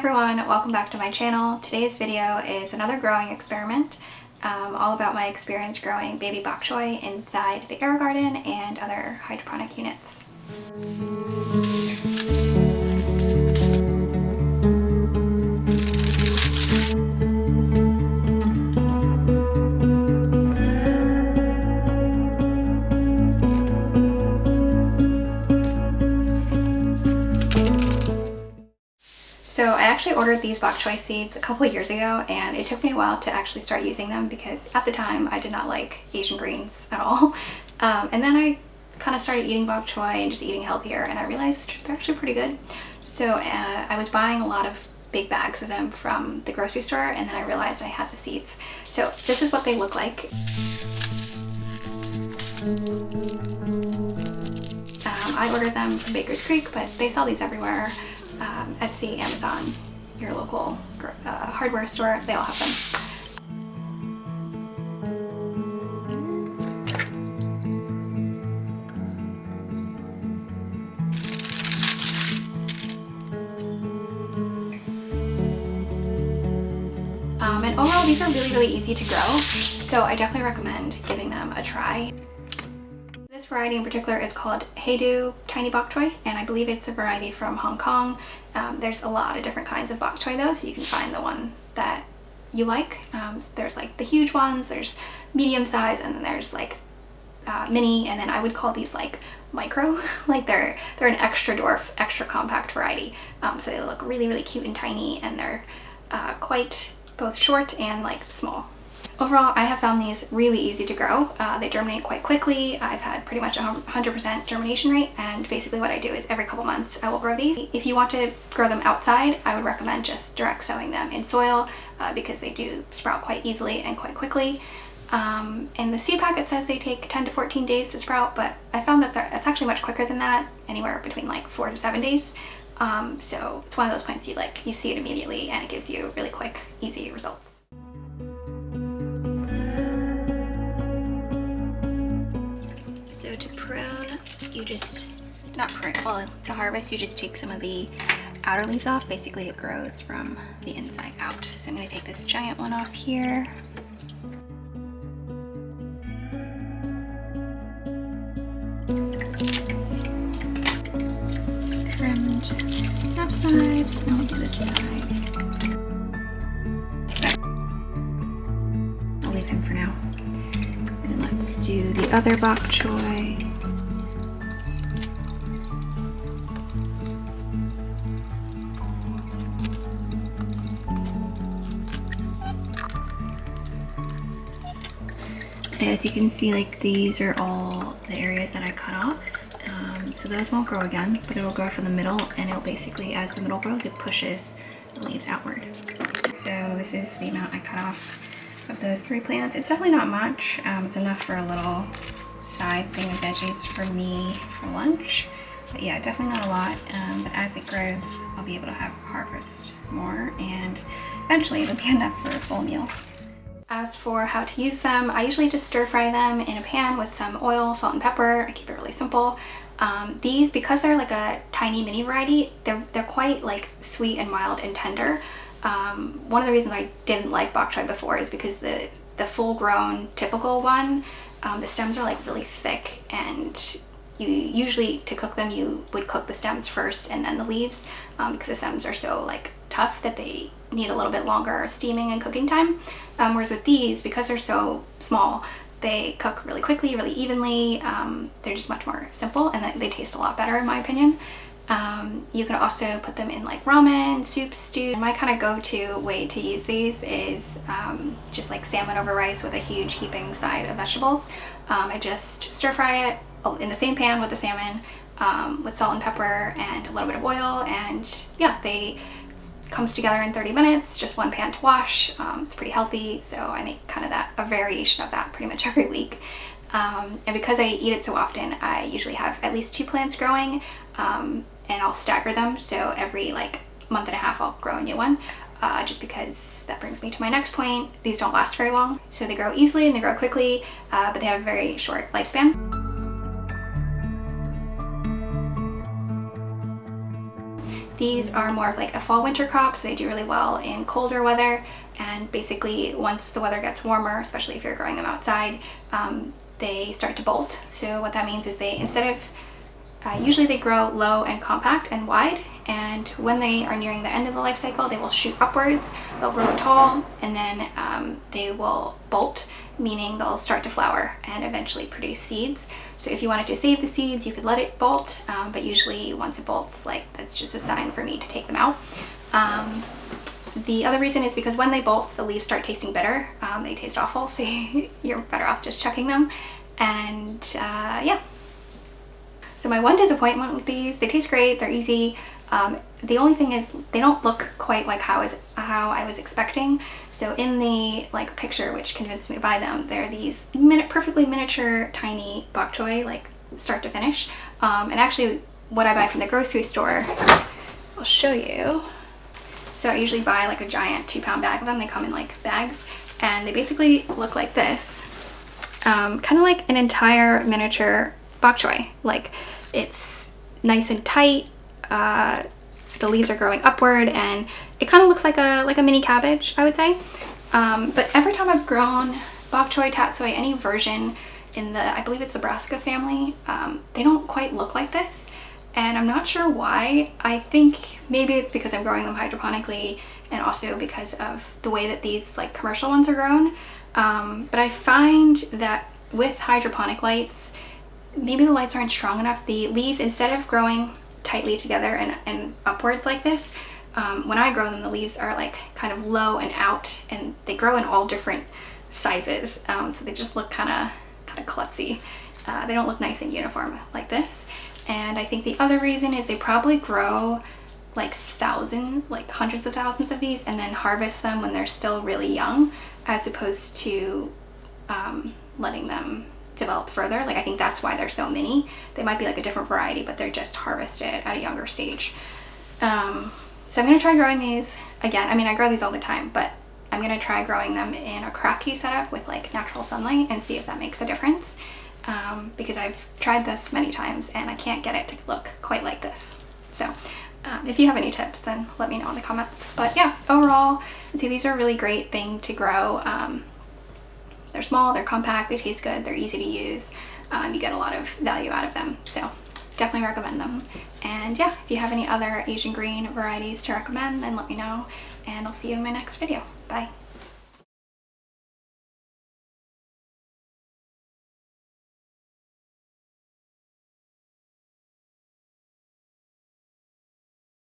everyone, welcome back to my channel. Today's video is another growing experiment, all about my experience growing baby bok choy inside the AEROGARDEN and other hydroponic units. So I actually ordered these bok choy seeds a couple years ago, and it took me a while to actually start using them because at the time I did not like Asian greens at all. And then I kind of started eating bok choy and just eating healthier, and I realized they're actually pretty good. So I was buying a lot of big bags of them from the grocery store, and then I realized I had the seeds. So this is what they look like. I ordered them from Baker's Creek, but they sell these everywhere. Etsy, Amazon, your local hardware store, they all have them. And overall, these are really easy to grow, so I definitely recommend giving them a try. This variety in particular is called heodu tiny bok choy, and I believe it's a variety from Hong Kong. There's a lot of different kinds of bok choy though, so you can find the one that you like. There's like the huge ones, there's medium size, and then there's like mini, and then I would call these like micro. Like they're an extra dwarf, extra compact variety. So they look really cute and tiny, and they're quite both short and like small. Overall, I have found these really easy to grow. They germinate quite quickly. I've had pretty much 100% germination rate, and basically what I do is every couple months I will grow these. If you want to grow them outside, I would recommend just direct sowing them in soil because they do sprout quite easily and quite quickly. In the seed packet says they take 10 to 14 days to sprout, but I found that it's actually much quicker than that, anywhere between like 4 to 7 days. So it's one of those plants you see it immediately, and it gives you really quick, easy results. So to prune, to harvest, you just take some of the outer leaves off. Basically it grows from the inside out. So I'm going to take this giant one off here. Trimmed that side, now we'll do this side. I'll leave him for now. And let's do the other bok choy. As you can see, like these are all the areas that I cut off. So those won't grow again, but it'll grow from the middle, and it'll basically, as the middle grows, it pushes the leaves outward. So this is the amount I cut off of those 3 plants. It's definitely not much. It's enough for a little side thing of veggies for me for lunch. But yeah, definitely not a lot. But as it grows, I'll be able to harvest more, and eventually it'll be enough for a full meal. As for how to use them, I usually just stir fry them in a pan with some oil, salt, and pepper. I keep it really simple. These, because they're like a tiny mini variety, they're quite like sweet and mild and tender. One of the reasons I didn't like bok choy before is because the full-grown typical one, the stems are like really thick, and you usually, to cook them, you would cook the stems first and then the leaves, because the stems are so like tough that they need a little bit longer steaming and cooking time. Whereas with these, because they're so small, they cook really quickly, really evenly. They're just much more simple, and they taste a lot better in my opinion. You can also put them in like ramen, soup, stew. My kind of go-to way to use these is just like salmon over rice with a huge heaping side of vegetables. I just stir fry it in the same pan with the salmon with salt and pepper and a little bit of oil, and yeah, comes together in 30 minutes, just one pan to wash. It's pretty healthy, so I make kind of a variation of that pretty much every week. And because I eat it so often, I usually have at least 2 plants growing, and I'll stagger them, so every like month and a half I'll grow a new one, just because that brings me to my next point. These don't last very long, so they grow easily and they grow quickly, but they have a very short lifespan. These are more of like a fall winter crop, so they do really well in colder weather, and basically once the weather gets warmer, especially if you're growing them outside, they start to bolt. So what that means is they, instead of usually they grow low and compact and wide, and when they are nearing the end of the life cycle, they will shoot upwards, they'll grow tall, and then they will bolt, meaning they'll start to flower and eventually produce seeds. So if you wanted to save the seeds, you could let it bolt, but usually once it bolts, like, that's just a sign for me to take them out. The other reason is because when they bolt, the leaves start tasting bitter. They taste awful, so you're better off just chucking them. And yeah. So my one disappointment with these, they taste great, they're easy. The only thing is they don't look quite like how I was expecting. So in the like picture, which convinced me to buy them, they're these perfectly miniature, tiny bok choy, like start to finish. And actually what I buy from the grocery store, I'll show you. So I usually buy like a giant 2-pound bag of them. They come in like bags, and they basically look like this. Kind of like an entire miniature bok choy. Like, it's nice and tight. The leaves are growing upward, and it kind of looks like a mini cabbage, I would say. But every time I've grown bok choy, tatsoi, any version in the, I believe it's the brassica family, they don't quite look like this, and I'm not sure why. I think maybe it's because I'm growing them hydroponically, and also because of the way that these like commercial ones are grown. But I find that with hydroponic lights, maybe the lights aren't strong enough. The leaves, instead of growing tightly together and upwards like this, when I grow them, the leaves are like kind of low and out, and they grow in all different sizes, so they just look kind of klutzy. They don't look nice and uniform like this. And I think the other reason is they probably grow like hundreds of thousands of these, and then harvest them when they're still really young, as opposed to letting them develop further. Like, I think that's why they're so mini. They might be like a different variety, but they're just harvested at a younger stage. So I'm gonna try growing these again. I mean, I grow these all the time, but I'm gonna try growing them in a crocky setup with like natural sunlight and see if that makes a difference. Because I've tried this many times and I can't get it to look quite like this. So if you have any tips, then let me know in the comments. But yeah, overall, see, these are a really great thing to grow. They're small, they're compact, they taste good, they're easy to use. You get a lot of value out of them, so definitely recommend them. And yeah, if you have any other Asian green varieties to recommend, then let me know, and I'll see you in my next video. Bye.